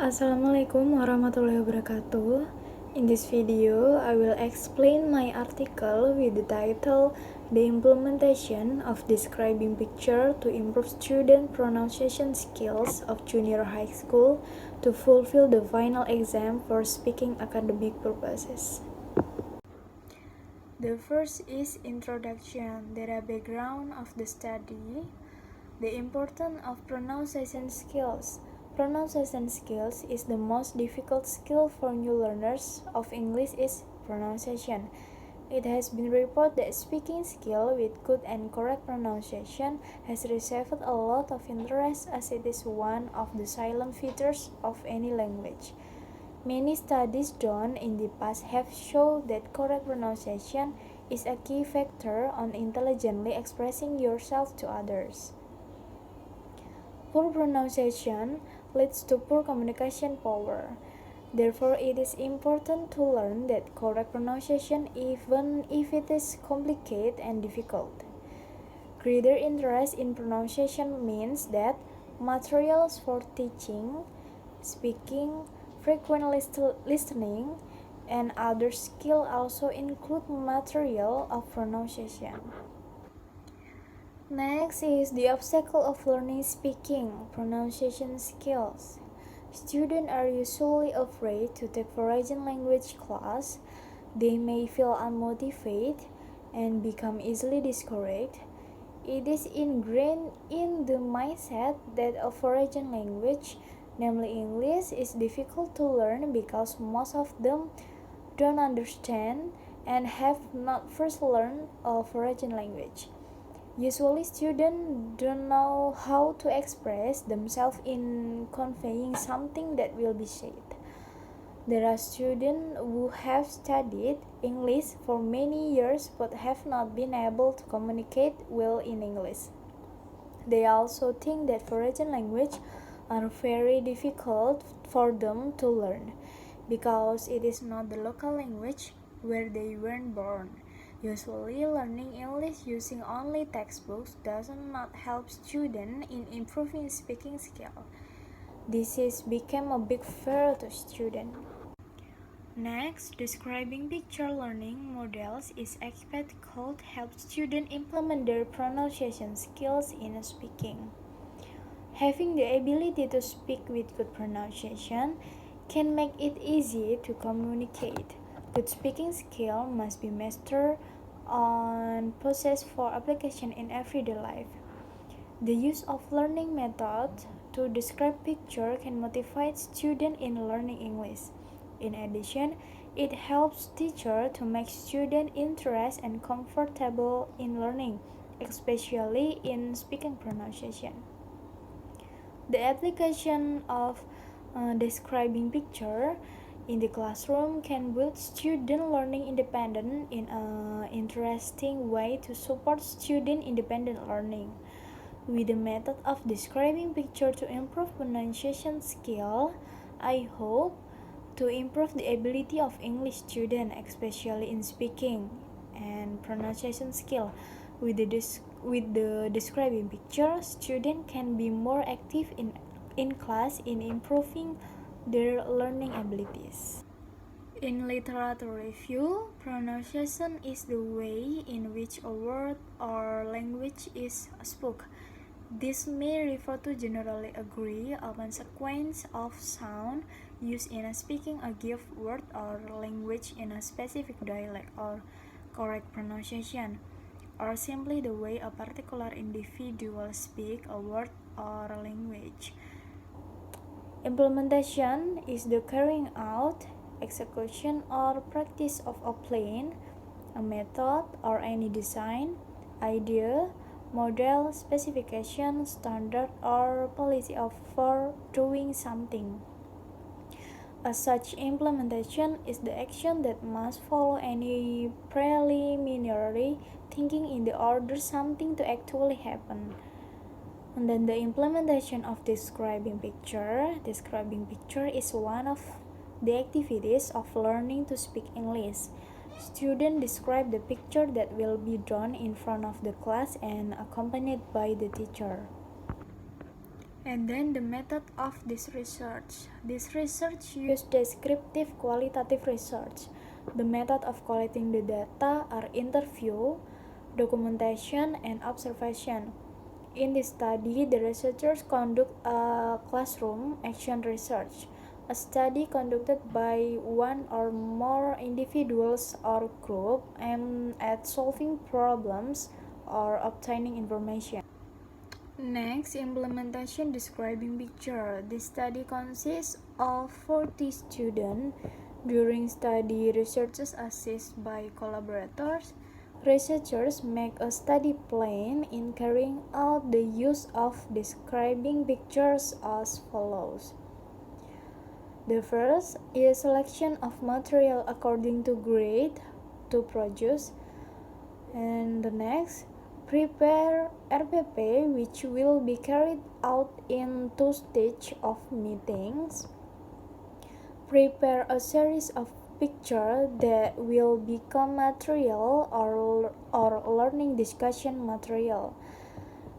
Assalamualaikum warahmatullahi wabarakatuh. In this video, I will explain my article with the title The Implementation of Describing Picture to Improve Student Pronunciation Skills of Junior High School to Fulfill the Final Exam for Speaking Academic Purposes. The first is introduction, the background of the study, the importance of pronunciation skills. Pronunciation skills is the most difficult skill for new learners of English is pronunciation. It has been reported that speaking skill with good and correct pronunciation has received a lot of interest as it is one of the silent features of any language. Many studies done in the past have shown that correct pronunciation is a key factor on intelligently expressing yourself to others. Poor pronunciation leads to poor communication power. Therefore, it is important to learn that correct pronunciation even if it is complicated and difficult. Greater interest in pronunciation means that materials for teaching, speaking, frequent listening, and other skills also include material of pronunciation. Next is the obstacle of learning speaking pronunciation skills. Students are usually afraid to take foreign language class. They may feel unmotivated and become easily discouraged. It is ingrained in the mindset that a foreign language, namely English, is difficult to learn because most of them don't understand and have not first learned a foreign language. Usually, students don't know how to express themselves in conveying something that will be said. There are students who have studied English for many years but have not been able to communicate well in English. They also think that foreign languages are very difficult for them to learn because it is not the local language where they were born. Usually, learning English using only textbooks does not help students in improving speaking skill. This is become a big fear to students. Next, describing picture learning models is expected to help students implement their pronunciation skills in speaking. Having the ability to speak with good pronunciation can make it easy to communicate. Good speaking skill must be mastered and possessed for application in everyday life. The use of learning methods to describe picture can motivate students in learning English. In addition, it helps teachers to make students interested and comfortable in learning, especially in speaking pronunciation. The application of describing picture in the classroom can build student learning independence in an interesting way to support student independent learning. With the method of describing picture to improve pronunciation skill, I hope to improve the ability of English students, especially in speaking and pronunciation skill. With the describing picture, students can be more active in class in improving their learning abilities. In literature review, pronunciation is the way in which a word or language is spoken. This may refer to generally agree upon sequence of sound used in speaking a given word or language in a specific dialect or correct pronunciation, or simply the way a particular individual speaks a word or language. Implementation is the carrying out, execution, or practice of a plan, a method, or any design, idea, model, specification, standard, or policy for doing something. As such, implementation is the action that must follow any preliminary thinking in the order something to actually happen. And then the implementation of describing picture. Describing picture is one of the activities of learning to speak English. Students describe the picture that will be drawn in front of the class and accompanied by the teacher. And then the method of this research. This research uses descriptive qualitative research. The method of collecting the data are interview, documentation, and observation. In this study, the researchers conduct a classroom action research, a study conducted by one or more individuals or group aimed at solving problems or obtaining information. Next, implementation describing picture. This study consists of 40 students. During study, researchers assist by collaborators. Researchers make a study plan in carrying out the use of describing pictures as follows. The first is selection of material according to grade to produce, and the next, prepare RPP, which will be carried out in 2 stages of meetings. Prepare a series of pictures that will become material or learning discussion material.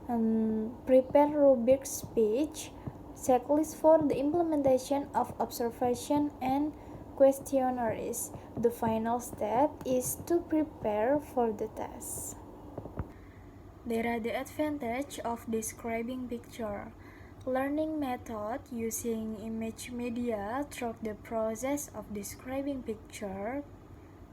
And prepare rubric speech, checklist for the implementation of observation and questionnaires. The final step is to prepare for the test. There are the advantages of describing picture. Learning method using image media through the process of describing picture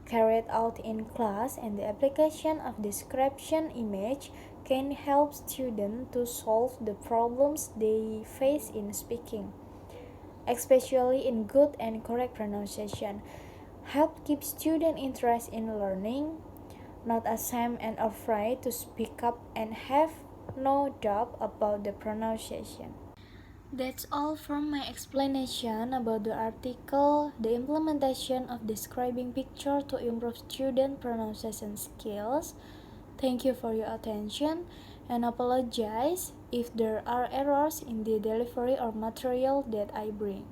carried out in class, and the application of description image can help students to solve the problems they face in speaking, especially in good and correct pronunciation. Help keep student interest in learning, not ashamed and afraid to speak up, and have no doubt about the pronunciation. That's all from my explanation about the article, The Implementation of Describing Picture to Improve Student Pronunciation Skills. Thank you for your attention, and apologize if there are errors in the delivery or material that I bring.